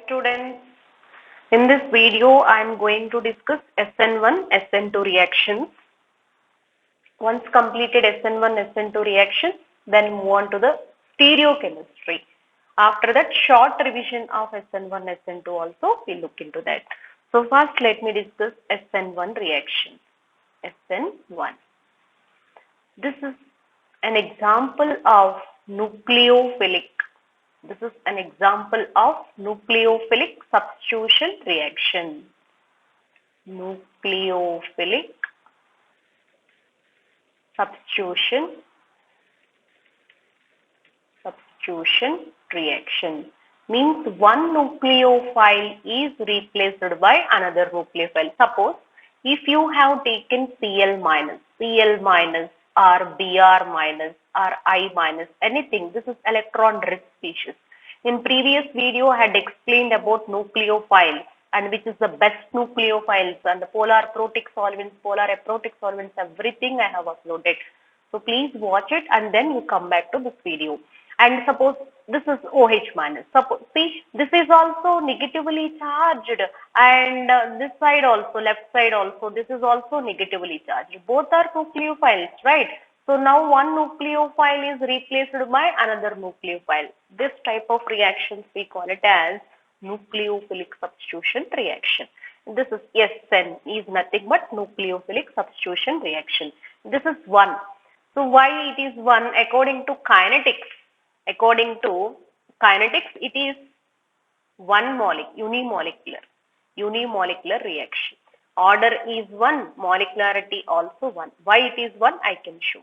students. In this video, I am going to discuss SN1, SN2 reactions. Once completed SN1, SN2 reactions, then move on to the stereochemistry. After that, short revision of SN1, SN2 also, we look into that. So first, let me discuss SN1 reaction. SN1. This is an example of nucleophilic. This is an example of nucleophilic substitution reaction. Nucleophilic substitution reaction means one nucleophile is replaced by another nucleophile. Suppose if you have taken Cl minus or Br minus or I minus anything, this is electron rich species. In previous video I had explained about nucleophiles and which is the best nucleophiles and the polar protic solvents, polar aprotic solvents, everything I have uploaded. So please watch it and then you come back to this video. And suppose this is OH minus. Suppose, see, this is also negatively charged and this side also, left side also, this is also negatively charged. Both are nucleophiles, right? So now one nucleophile is replaced by another nucleophile. This type of reactions we call it as nucleophilic substitution reaction. This is SN is nothing but nucleophilic substitution reaction. This is 1. So why it is 1? According to kinetics, it is one unimolecular reaction. Order is 1, molecularity also 1. Why it is 1? I can show.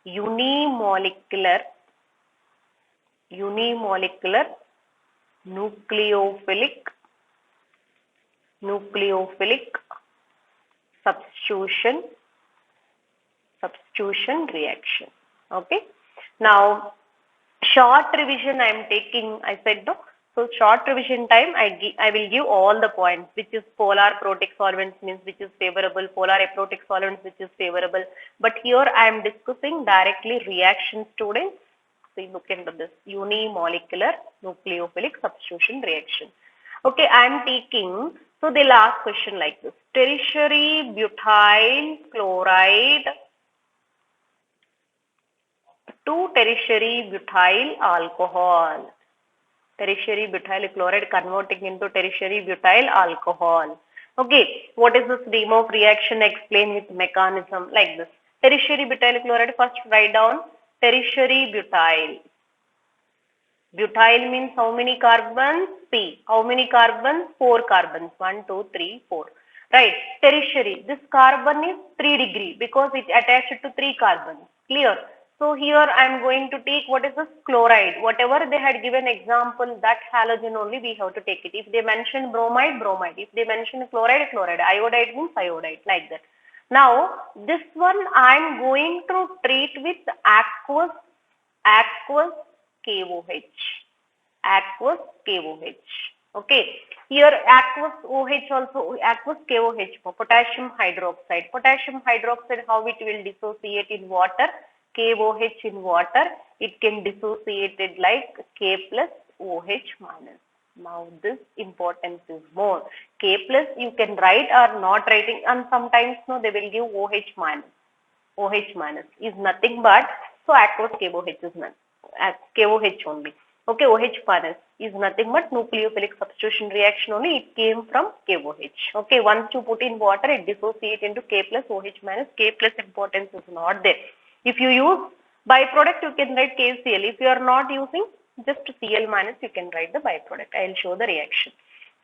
Unimolecular nucleophilic substitution reaction. Okay. Now short revision I am taking, I said no. So short revision time I will give all the points, which is polar protic solvents means which is favorable, polar aprotic solvents which is favorable. But here I am discussing directly reaction, students. See, look into this unimolecular nucleophilic substitution reaction. Okay, I am taking, so they'll ask question like this. Tertiary butyl chloride to tertiary butyl alcohol. Tertiary butyl chloride converting into tertiary butyl alcohol. Okay, what is the stream of reaction? Explain with mechanism like this. Tertiary butyl chloride, first write down tertiary butyl. Butyl means how many carbons? P. How many carbons? 4 carbons. 1, 2, 3, 4. Right. Tertiary. This carbon is 3 degree because it attached to 3 carbons. Clear? So here I am going to take what is this chloride. Whatever they had given example, that halogen only we have to take it. If they mention bromide, bromide. If they mention chloride, chloride. Iodide means iodide, like that. Now this one I am going to treat with aqueous KOH. Okay. Here aqueous OH also, aqueous KOH, potassium hydroxide. Potassium hydroxide, how it will dissociate in water? KOH in water, it can dissociate it like K plus OH minus. Now this importance is more. K plus you can write or not writing, and sometimes no, they will give OH minus. OH minus is nothing but, so aqueous KOH is none. KOH only. Okay, OH minus is nothing but nucleophilic substitution reaction only. It came from KOH. Okay, once you put in water, it dissociates into K plus OH minus. K plus importance is not there. If you use byproduct, you can write KCl. If you are not using just Cl minus, you can write the byproduct. I will show the reaction.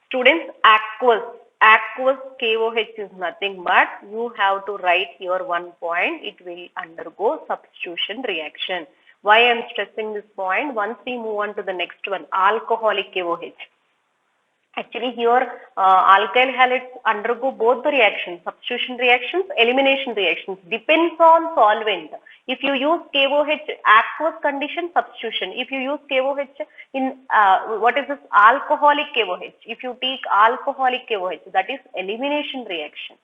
Students, aqueous KOH is nothing but, you have to write here one point, it will undergo substitution reaction. Why I am stressing this point? Once we move on to the next one, alcoholic KOH. Actually here alkyl halides undergo both the reactions, substitution reactions, elimination reactions, depends on solvent. If you use KOH aqueous condition, substitution. If you use KOH in what is this alcoholic KOH, if you take alcoholic KOH, that is elimination reaction.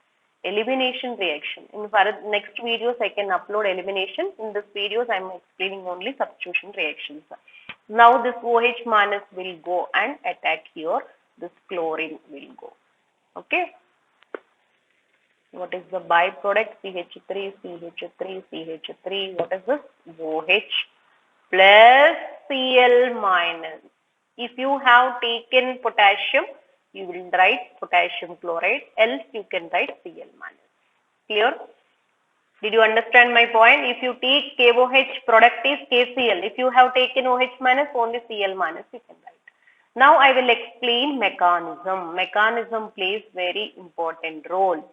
Elimination reaction. In next videos I can upload elimination. In this videos I am explaining only substitution reactions. Now this OH minus will go and attack here this chlorine will go. Okay. What is the byproduct? CH3, CH3, CH3. What is this? OH plus Cl minus. If you have taken potassium, you will write potassium chloride, else you can write Cl minus. Clear? Did you understand my point? If you take KOH, product is KCl. If you have taken OH minus, only Cl minus you can write. Now I will explain mechanism. Mechanism plays very important role.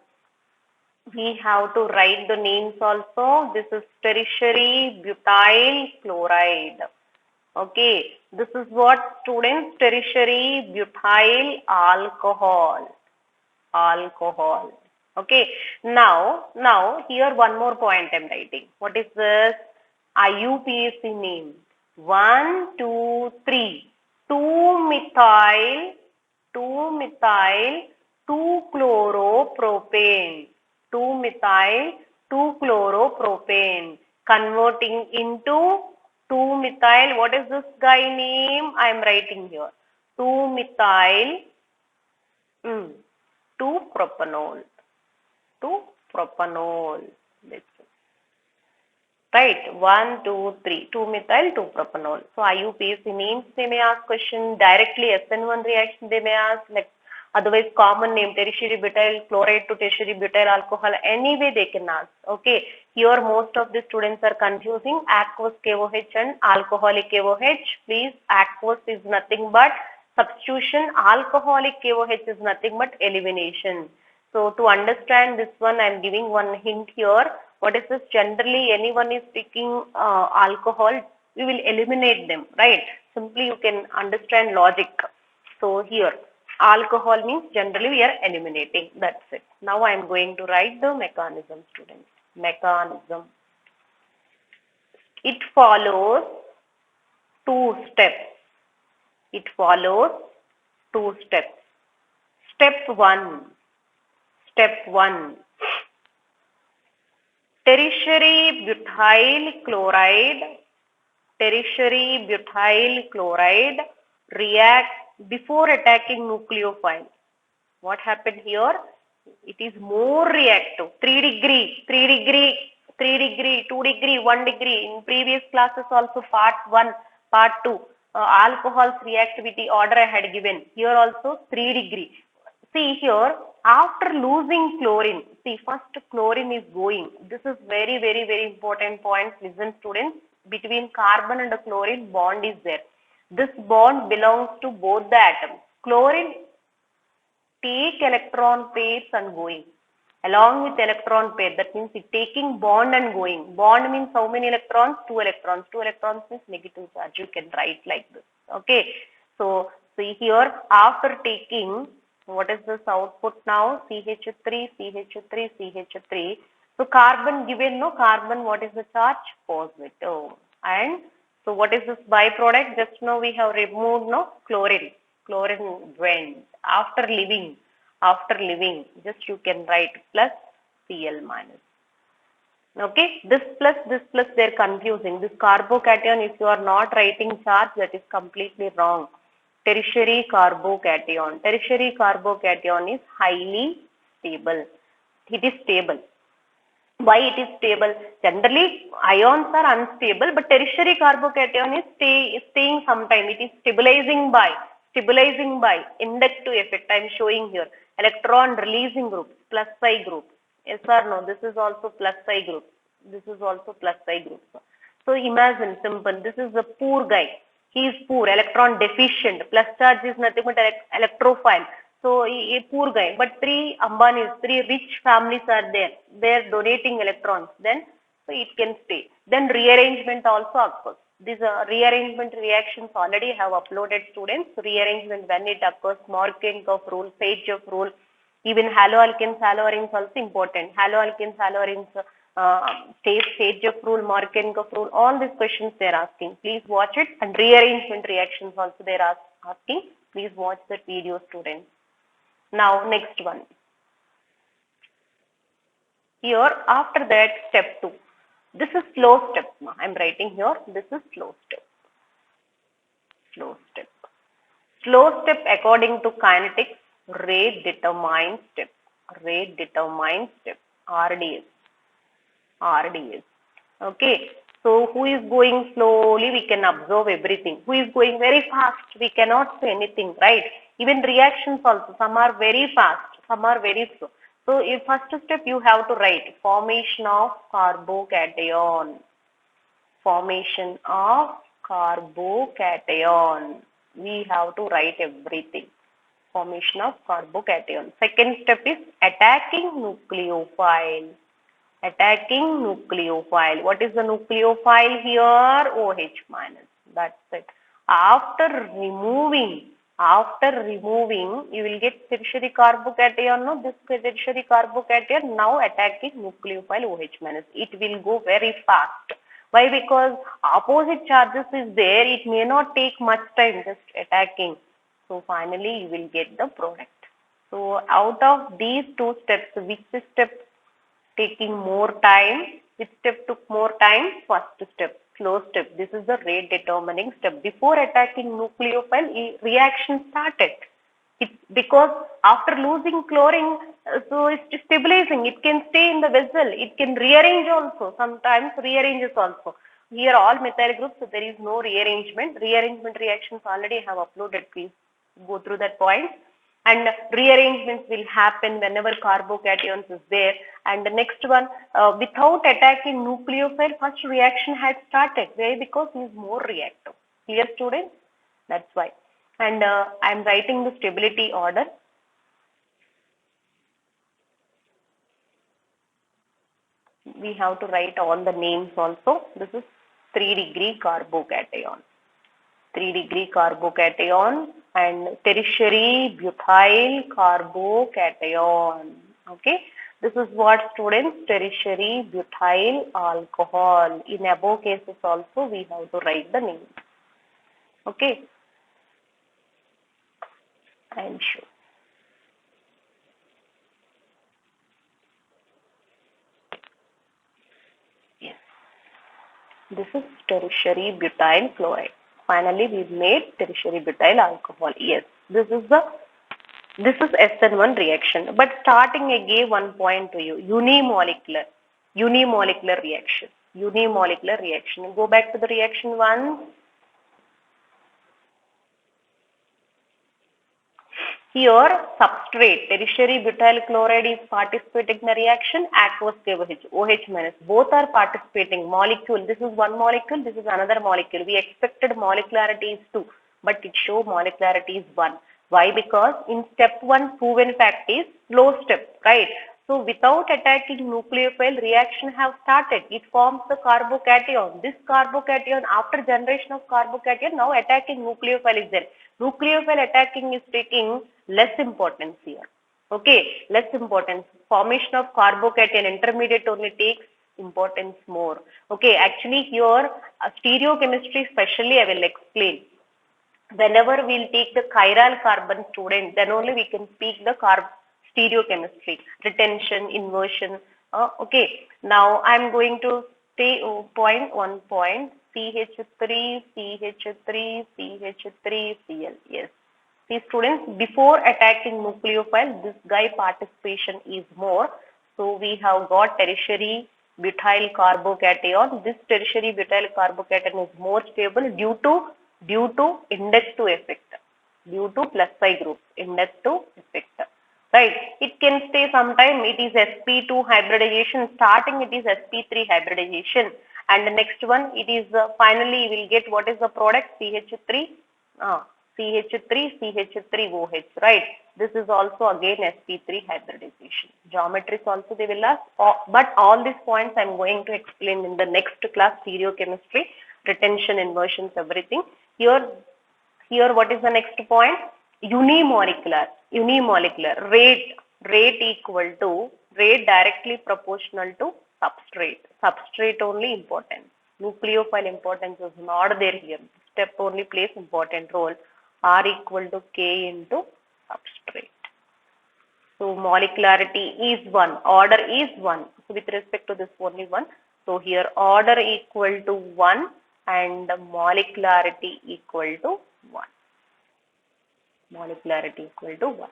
We have to write the names also. This is tertiary butyl chloride. Okay, this is what students, tertiary butyl alcohol. Okay, now here one more point I am writing. What is this? IUPAC name. 1, 2, 3. 2-methyl, 2-chloropropane. 2-methyl, 2-chloropropane. Converting into 2-methyl, what is this guy name? I am writing here. 2-methyl, 2-propanol. 2-propanol. Right, 1, 2, 3, 2-methyl, 2-propanol. So IUPAC names they may ask question, directly SN1 reaction they may ask, like otherwise common name tertiary butyl chloride to tertiary butyl alcohol, anyway they can ask. Okay, here most of the students are confusing aqueous KOH and alcoholic KOH. Please, aqueous is nothing but substitution, alcoholic KOH is nothing but elimination. So to understand this one, I am giving one hint here. What is this? Generally, anyone is taking alcohol, we will eliminate them, right? Simply you can understand logic. So here, alcohol means generally we are eliminating. That's it. Now I am going to write the mechanism, students. Mechanism. It follows 2 steps. It follows 2 steps. Step 1. Tertiary butyl chloride reacts before attacking nucleophile. What happened here? It is more reactive. 3 degree, 2 degree, 1 degree. In previous classes also part 1, part 2. Alcohol's reactivity order I had given. Here also 3 degree. See here, after losing chlorine, see first chlorine is going. This is very important point. Listen students, between carbon and chlorine bond is there. This bond belongs to both the atoms. Chlorine take electron pairs and going. Along with electron pair, that means it taking bond and going. Bond means how many electrons? 2 electrons. 2 electrons means negative charge. You can write like this. Okay. So see here, after taking, what is this output now? CH3, CH3, CH3. So carbon given, no carbon, what is the charge? Positive. And so what is this byproduct? Just now we have removed no chlorine. Chlorine went. After leaving, just you can write plus Cl minus. Okay, this plus they're confusing. This carbocation, if you are not writing charge, that is completely wrong. Tertiary carbocation. Tertiary carbocation is highly stable. It is stable. Why it is stable? Generally, ions are unstable, but tertiary carbocation is staying sometime. It is stabilizing by inductive effect. I am showing here. Electron releasing group, plus psi group. Yes or no? This is also plus psi group. This is also plus psi group. So imagine, simple. This is a poor guy. He is poor, electron deficient. Plus charge is nothing but electrophile. So a poor guy. But 3 Ambanis, 3 rich families are there. They are donating electrons. Then so it can stay. Then rearrangement also occurs. These rearrangement reactions already have uploaded, students. Rearrangement when it occurs, Markovnikov rule, Sageov rule, even haloalkanes, haloarenes also important. Haloalkanes, haloarenes, Sageov rule, Markovnikov rule, all these questions they are asking. Please watch it. And rearrangement reactions also they are asking. Please watch that video, students. Now next one. Here after that step 2. This is slow step. I am writing here. This is slow step. Slow step. Slow step according to kinetics, rate determined step. Rate determined step. RDS. RDS. Okay. So who is going slowly, we can observe everything. Who is going very fast, we cannot say anything, right? Even reactions also, some are very fast, some are very slow. So in first step you have to write formation of carbocation. Formation of carbocation. We have to write everything. Formation of carbocation. Second step is attacking nucleophile. Attacking nucleophile. What is the nucleophile here? OH minus. That's it. After removing, you will get tertiary carbocation. No, this tertiary carbocation now attacking nucleophile OH minus. It will go very fast. Why? Because opposite charges is there. It may not take much time just attacking. So finally you will get the product. So out of these two steps, which step taking more time? Which step took more time? First step, slow step. This is the rate determining step. Before attacking nucleophile, reaction started. It's because after losing chlorine, so it's stabilizing. It can stay in the vessel. It can rearrange also. Sometimes rearranges also. Here all methyl groups, so there is no rearrangement. Rearrangement reactions already have uploaded. Please go through that point. And rearrangements will happen whenever carbocations is there. And the next one, without attacking nucleophile, first reaction had started. Why? Because he is more reactive. Clear, students? That's why. And I am writing the stability order. We have to write all the names also. This is 3-degree carbocation. 3-degree carbocation and tertiary butyl carbocation. Okay. This is what, students? Tertiary butyl alcohol. In above cases also we have to write the name. Okay. I am sure. Yes. This is tertiary butyl chloride. Finally, we made tertiary butyl alcohol. Yes. This is SN1 reaction. But starting I gave one point to you. Unimolecular reaction. Unimolecular reaction. Go back to the reaction 1. Here, substrate, tertiary butyl chloride is participating in the reaction, aqueous KOH, OH minus. Both are participating. Molecule, this is one molecule, this is another molecule. We expected molecularity is 2, but it shows molecularity is 1. Why? Because in step 1, proven fact is slow step, right? So without attacking nucleophile, reaction have started. It forms the carbocation. This carbocation, after generation of carbocation, now attacking nucleophile is there. Nucleophile attacking is taking less importance here. Okay, less importance. Formation of carbocation intermediate only takes importance more. Okay, actually here stereochemistry specially I will explain. Whenever we'll take the chiral carbon, student, then only we can speak the stereochemistry, retention, inversion. Okay, now I'm going to say one point, CH3, CH3, CH3, Cl. Yes. See, students, before attacking nucleophile, this guy participation is more. So we have got tertiary butyl carbocation. This tertiary butyl carbocation is more stable due to inductive effect, due to plus I group, inductive effect. Right, it can stay sometime. It is sp2 hybridization. Starting it is sp3 hybridization, and the next one it is finally we will get what is the product, CH3, CH3OH. Right, this is also again sp3 hybridization. Geometries also they will ask, but all these points I am going to explain in the next class, stereochemistry, retention, inversions, everything. Here what is the next point? Unimolecular rate directly proportional to substrate only important. Nucleophile importance is not there here. Step only plays important role. R equal to K into substrate. So molecularity is 1, order is 1. So with respect to this only 1. So here order equal to 1 and the molecularity equal to 1. Molecularity equal to 1.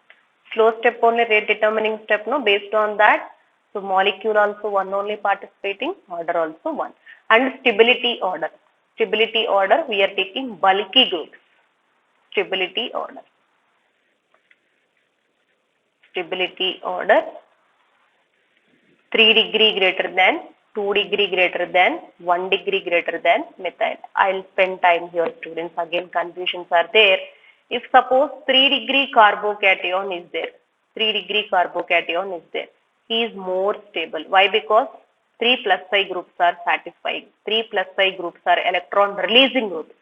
Slow step only, rate determining step, no, based on that. So molecule also 1 only participating, order also 1. And stability order. Stability order, we are taking bulky groups. Stability order. Stability order, 3 degree greater than, 2 degree greater than, 1 degree greater than methyl. I'll spend time here, students. Again, confusions are there. If suppose 3 degree carbocation is there, 3 degree carbocation is there, he is more stable. Why? Because 3 plus I groups are satisfying. 3 plus I groups are electron releasing groups.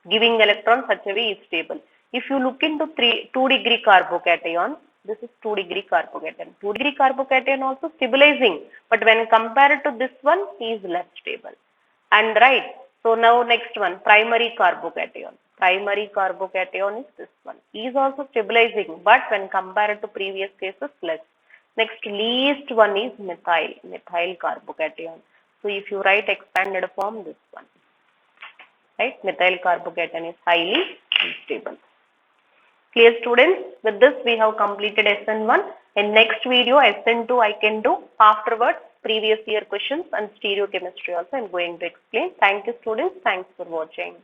Giving electron such a way is stable. If you look into 2 degree carbocation, this is 2 degree carbocation. 2 degree carbocation also stabilizing, but when compared to this one, he is less stable. And right, so now next one, primary carbocation. Primary carbocation is this one. He is also stabilizing, but when compared to previous cases, less. Next, least one is methyl carbocation. So if you write expanded form, this one. Right, methyl carbocation is highly unstable. Clear, students? With this we have completed SN1. In next video SN2 I can do. Afterwards previous year questions and stereochemistry also I am going to explain. Thank you, students. Thanks for watching.